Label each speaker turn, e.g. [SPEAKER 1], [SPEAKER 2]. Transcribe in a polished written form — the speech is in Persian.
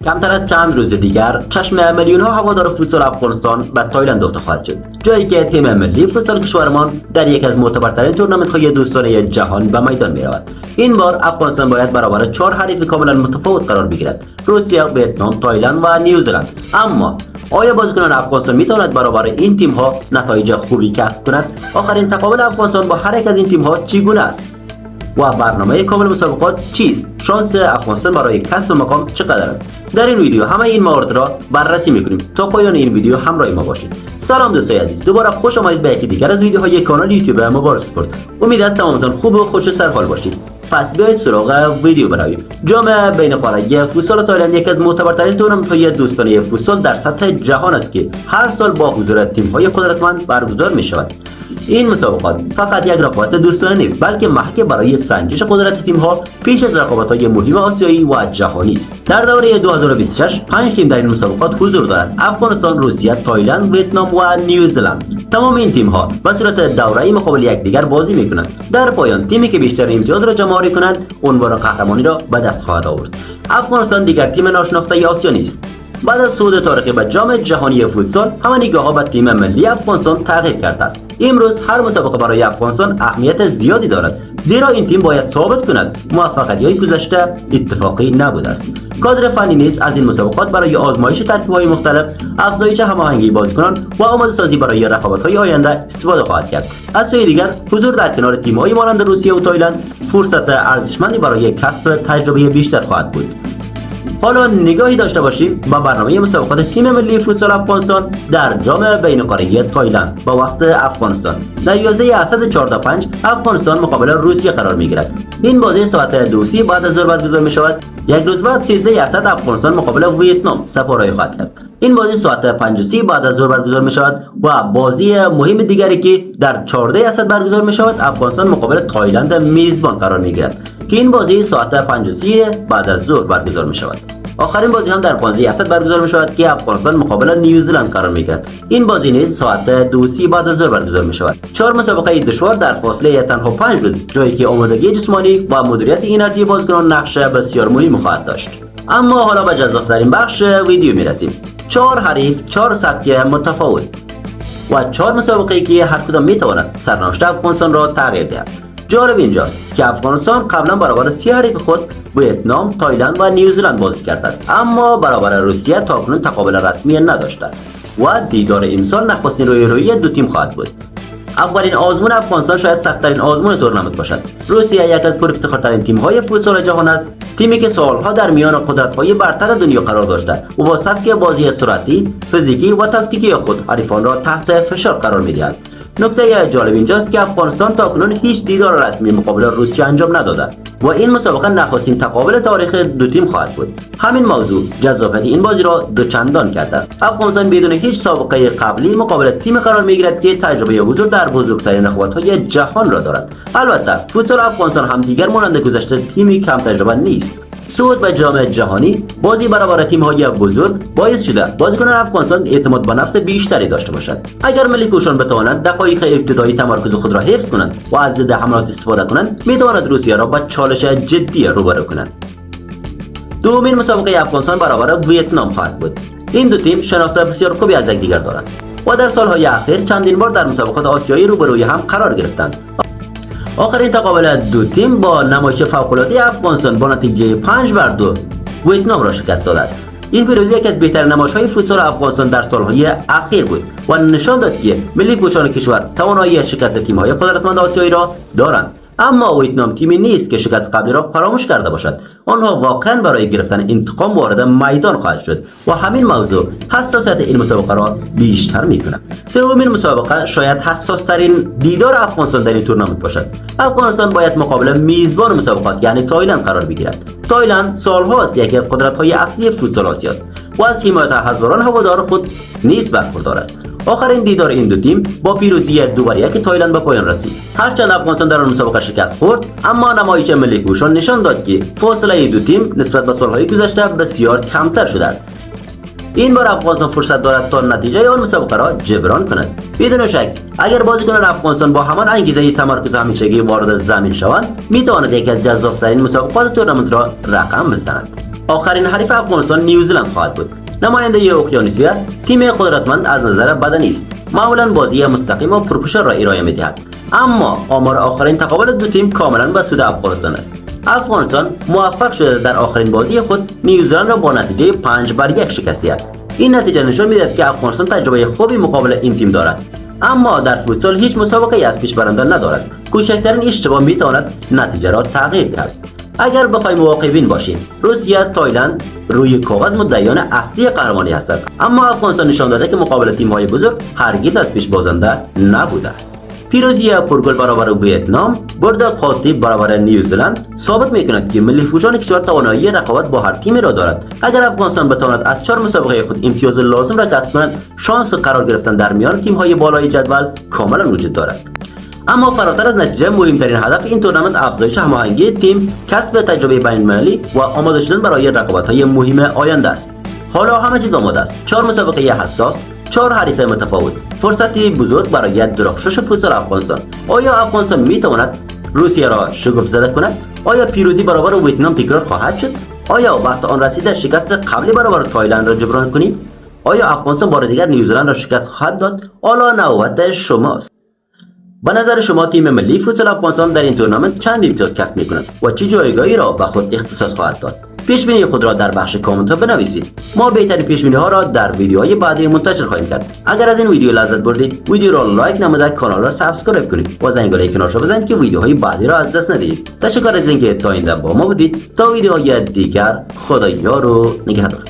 [SPEAKER 1] کمتر از چند روز دیگر چشم میلیون ها هوادار فوتسال افغانستان به تایلند دوخته خواهد شد، جایی که تیم ملی فوتسال کشورمان در یک از معتبرترین تورنمنت‌های دوستانه جهان به میدان می‌رود. این بار افغانستان باید برابر 4 حریف کاملا متفاوت قرار بگیرد: روسیه، ویتنام، تایلند و نیوزلند. اما آیا بازیکنان افغانستان میتواند برابر این تیم‌ها نتایج خوبی کسب کند؟ آخرین تقابل افغانستان با هر یک از این تیم‌ها چگونه است؟ و برنامه کامل مسابقات چیست؟ شانس افغانستان برای کسب مقام چقدر است؟ در این ویدیو همه این موارد را بررسی می‌کنیم. تا پایان این ویدیو همراه ما باشید. سلام دوستای عزیز، دوباره خوش آمدید به یکی دیگر از ویدیوهای کانال یوتیوب مبارز اسپورت. امید است تمامتان خوب و خوش و سرحال باشید. پس بیایید سراغ ویدیو برویم. جام بین‌القاره‌ای فوتسال تایلند یکی از معتبرترین تورنمنت‌های دوستانه فوتسال در سطح جهان است که هر سال با حضور تیم‌های قدرتمند برگزار می‌شود. این مسابقات فقط یک رقابت دوستانه نیست، بلکه محک برای سنجش قدرت تیم‌ها پیش از رقابت‌های مهم آسیایی و جهانی است. در دوره 2026 5 تیم در این مسابقات حضور دارد: افغانستان، روسیه، تایلند، ویتنام و نیوزلند. تمام این تیم‌ها به صورت دوره‌ای مقابل یکدیگر بازی می‌کنند. در پایان تیمی که بیشتر امتیاز را جمع‌آوری کند عنوان قهرمانی را به دست خواهد آورد. افغانستان دیگر تیم ناشناخته آسیا نیست. بعد از صعود تاریخی به جام جهانی فوتسال، همه نگاه‌ها به تیم ملی افغانستان تغییر کرده است. امروز هر مسابقه برای افغانستان اهمیت زیادی دارد، زیرا این تیم باید ثابت کند موفقیت‌های گذشته اتفاقی نبوده است. کادر فنی نیز از این مسابقات برای آزمایش ترکیب‌های مختلف، افزایش هماهنگی بازیکنان و آماده‌سازی برای رقابت‌های آینده استفاده خواهد کرد. از سوی دیگر حضور در کنار تیم‌های مانند روسیه و تایلند فرصت ارزشمندی برای کسب تجربه بیشتر خواهد بود. حالا نگاهی داشته باشیم به برنامه مسابقات تیم ملی فوتسال افغانستان در جام بین‌القاره‌ای تایلند. با وقت افغانستان در 11 اسد 4-5 افغانستان مقابل روسیه قرار می‌گیرد. این بازی ساعت 2:30 بعد از ظهر برگزار می‌شود. یک روز بعد 13 اسد افغانستان مقابل ویتنام سپاهی خواهد کرد. این بازی ساعت 5:30 بعد از ظهر برگزار می‌شود و بازی مهم دیگری که در 14 اسد برگزار می‌شود افغانستان مقابل تایلند میزبان قرار می‌گیرد که این بازی ساعت 5:30 بعد از ظهر برگزار می‌شود. آخرین بازی هم در 15 اسد برگزار می‌شود که افغانستان مقابل نیوزلند قرار می‌گیرد. این بازی نیز ساعت 2:30 بعد از ظهر برگزار می‌شود. 4 مسابقه دشوار در فاصله تنها 5 روز، جایی که آمادگی جسمانی و مدیریت انرژی بازیکنان نقش بسیار مهم خواهد داشت. اما حالا به جذاب‌ترین بخش ویدیو می‌رسیم. 4 حریف، 4 سبک متفاوت و 4 مسابقه‌ای که هر کدام می‌تواند سرنوشت افغانستان را تغییر دهد. جالب اینجاست که افغانستان قبلا برابر 3 حریف خود ویتنام، تایلند و نیوزلند بازی کرده است، اما برابر روسیه تاکنون تقابل رسمی نداشته و دیدار امسال نخستین رویارویی دو تیم خواهد بود. اولین آزمون افغانستان شاید سخت‌ترین آزمون تورنمنت باشد. روسیه یک از پرافتخارترین تیم‌های فوتسال جهان است، تیمی که سالها در میان قدرت‌های برتر دنیا قرار داشته و با سبک بازی سرعتی، فیزیکی و تاکتیکی خود حریفان را تحت فشار قرار می‌دهد. نکته جالب اینجاست که افغانستان تاکنون هیچ دیدار رسمی مقابل روسیه انجام نداده و این مسابقه نخستین تقابل تاریخ دو تیم خواهد بود. همین موضوع جذابیت این بازی را دوچندان کرده است. افغانستان بدون هیچ سابقه قبلی مقابل تیم قرار می‌گیرد که تجربه حضور در بزرگترین رقابت‌های جهان را دارد. البته فوتسال افغانستان هم دیگر مانند گذشته تیمی کم تجربه نیست. صعود به جام جهانی، بازی برابر تیم‌های بزرگ باعث شده بازیکنان افغانستان اعتماد به نفس بیشتری داشته باشند. اگر ملی پوشان بتوانند دقایق ابتدایی تمرکز خود را حفظ کنند و از ضد حملات استفاده کنند، می‌تواند روسیه را با چالش جدی روبرو کنند. دومین مسابقه افغانستان برابر ویتنام خواهد بود. این دو تیم شناخت بسیار خوبی از یکدیگر دارند و در سال‌های اخیر چندین بار در مسابقات آسیایی روبروی هم قرار گرفتند. آخرین تقابل دو تیم با نمایش فوق‌العاده افغانستان با نتیجه 5-2 ویتنام را شکست داده است. این پیروزی یکی از بهترین نمایش‌های فوتسال افغانستان در سال‌های اخیر بود و نشان داد که ملی پوشان کشور توانایی شکست تیم‌های قدرتمند آسیایی را دارند. اما ویتنام تیمی نیست که شکست قبلی را فراموش کرده باشد. آنها واقعا برای گرفتن انتقام وارد میدان خواهد شد و همین موضوع حساسیت این مسابقه را بیشتر می‌کند. سومین مسابقه شاید حساس‌ترین دیدار افغانستان در این تورنمنت باشد. افغانستان باید مقابل میزبان مسابقات یعنی تایلند قرار بگیرد. تایلند سالهاست یکی از قدرت‌های اصلی فوتسال آسیا است و از حمایت هزاران هوادار خود نیز برخوردار است. آخرین دیدار این دو تیم با پیروزی 2-1 تایلند به پایان رسید. هرچند افغانستان در آن مسابقه شکست خورد، اما نمایش ملی پوشان نشان داد که فاصله دو تیم نسبت به سالهای گذشته بسیار کمتر شده است. این بار افغانستان فرصت دارد تا نتیجه آن مسابقه را جبران کند. بدون شک اگر بازیکنان افغانستان با همان انگیزه تمرکز همیشگی وارد زمین شوند، میتواند یکی از جذاب‌ترین مسابقات تورنمنت را رقم بزنند. آخرین حریف افغانستان نیوزلند خواهد بود. نماینده اقیانوسیه تیم قدرتمند از نظر بدنی است. معمولا بازی مستقیم و پرپوشر را ارائه می‌دهد. اما آمار آخرین تقابل دو تیم کاملا به سود افغانستان است. افغانستان موفق شده در آخرین بازی خود نیوزلند را با نتیجه 5-1 شکست. این نتیجه نشان می‌دهد که افغانستان تجربه خوبی مقابل این تیم دارد. اما در فوتسال هیچ مسابقه از پیش برنده ندارد. کوچکترین اشتباه می‌تواند نتیجه را تغییر دهد. اگر بخوایم واقع‌بین باشیم، روسیه، تایلند روی کاغذ مدعیان اصلی قهرمانی هستند، اما افغانستان نشان داده که مقابل تیم‌های بزرگ هرگز از پیش بازنده نبوده. پیروزی پرگل برابر ویتنام، برد قاطع برابر نیوزلند ثابت می‌کند که ملی فوتبال کشور توانایی رقابت با هر تیمی را دارد. اگر افغانستان بتواند از 4 مسابقه خود امتیاز لازم را کسب کند، شانس قرار گرفتن در میان تیم‌های بالای جدول کاملا وجود دارد. اما فراتر از نتیجه، مهمترین هدف این تورنمنت افزایش هماهنگی تیم، کسب تجربه بین‌المللی و آماده شدن برای رقابت‌های مهم آینده است. حالا همه چیز آماده است. 4 مسابقه حساس، 4 حریف متفاوت، فرصتی بزرگ برای درخشش فوتسال افغانستان. آیا افغانستان می‌تواند روسیه را شگفت زده کند؟ آیا پیروزی برابر ویتنام تکرار خواهد شد؟ آیا وقت آن رسیده شکست قبلی برابر تایلند را جبران کنیم؟ آیا افغانستان بار دیگر نیوزلند را شکست خواهد داد؟ حالا نوبت شماست. به نظر شما تیم ملی فوتسال افغانستان در این تورنمنت چند امتیاز کسب می‌کند و چه جایگاهی را به خود اختصاص خواهد داد؟ پیش بینی خود را در بخش کامنت ها بنویسید. ما بهترین پیش بینی ها را در ویدیوهای بعدی منتشر خواهیم کرد. اگر از این ویدیو لذت بردید، ویدیو را لایک نموده کانال را سابسکرایب کنید و زنگوله کنارش را بزنید که ویدیوهای بعدی را از دست ندهید. تشکر از اینکه تا این با ما بودید. تا ویدیوهای دیگر، خدا یار و نگهدار.